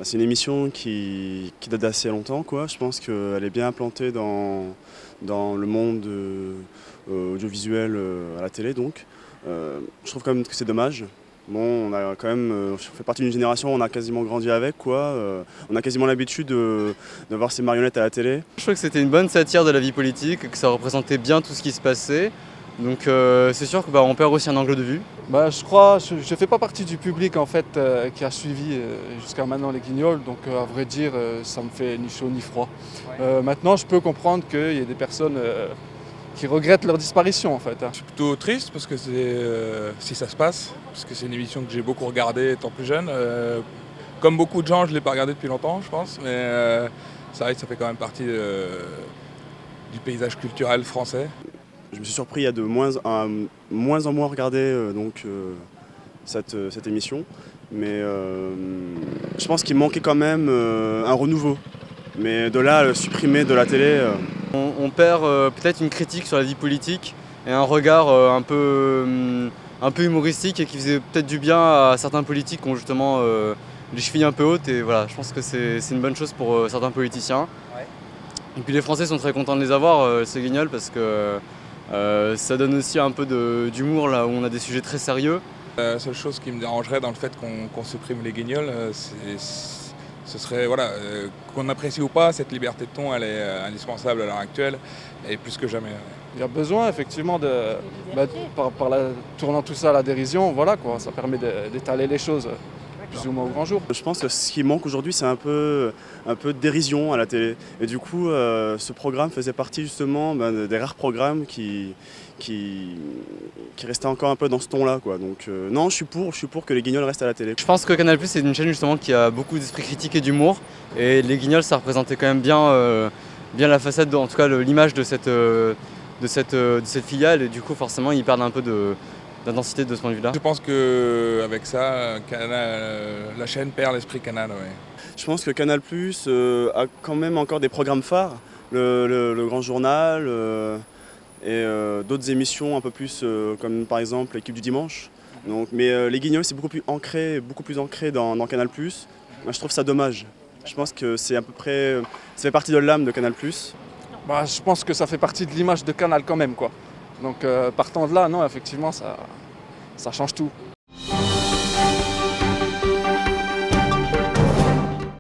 C'est une émission qui date d'assez longtemps, quoi. Je pense qu'elle est bien implantée dans le monde audiovisuel à la télé, donc. Je trouve quand même que c'est dommage. Bon, on a quand même, je fais partie d'une génération où on a quasiment grandi avec, quoi. On a quasiment l'habitude de voir ces marionnettes à la télé. Je trouve que c'était une bonne satire de la vie politique, que ça représentait bien tout ce qui se passait. Donc c'est sûr qu'on perd aussi un angle de vue. Je fais pas partie du public en fait qui a suivi jusqu'à maintenant les Guignols, donc à vrai dire ça me fait ni chaud ni froid. Maintenant je peux comprendre qu'il y ait des personnes qui regrettent leur disparition en fait. Je suis plutôt triste parce que si ça se passe, parce que c'est une émission que j'ai beaucoup regardée étant plus jeune. Comme beaucoup de gens, je ne l'ai pas regardée depuis longtemps, je pense, mais c'est vrai que ça fait quand même partie du paysage culturel français. Je me suis surpris à de moins en moins regarder cette émission, mais je pense qu'il manquait quand même un renouveau. Mais de là, le supprimer de la télé... On perd peut-être une critique sur la vie politique et un regard un peu humoristique et qui faisait peut-être du bien à certains politiques qui ont justement les chevilles un peu hautes. Et voilà, je pense que c'est une bonne chose pour certains politiciens. Ouais. Et puis les Français sont très contents de les avoir, ces Guignols, parce que ça donne aussi un peu d'humour là où on a des sujets très sérieux. La seule chose qui me dérangerait dans le fait qu'on supprime les Guignols, ce serait qu'on apprécie ou pas, cette liberté de ton, elle est indispensable à l'heure actuelle et plus que jamais. Il y a besoin effectivement tournant tout ça à la dérision, voilà quoi, ça permet d'étaler les choses plus ou moins au grand jour. Je pense que ce qui manque aujourd'hui, c'est un peu de dérision à la télé. Et du coup, ce programme faisait partie justement des rares programmes qui restaient encore un peu dans ce ton-là, quoi. Donc non, je suis pour que les Guignols restent à la télé. Je pense que Canal+, c'est une chaîne justement qui a beaucoup d'esprit critique et d'humour. Et les Guignols, ça représentait quand même bien la façade, en tout cas l'image de cette filiale. Et du coup, forcément, ils perdent un peu d'intensité de ce point de vue-là. Je pense qu'avec ça, la chaîne perd l'esprit Canal. Ouais. Je pense que Canal+ a quand même encore des programmes phares, le Grand Journal et d'autres émissions un peu plus comme par exemple l'équipe du dimanche. Donc, mais les Guignols, c'est beaucoup plus ancré dans Canal+. Moi, je trouve ça dommage. Je pense que c'est à peu près, ça fait partie de l'âme de Canal+. Je pense que ça fait partie de l'image de Canal quand même, quoi. Donc partant de là, non, effectivement, ça change tout.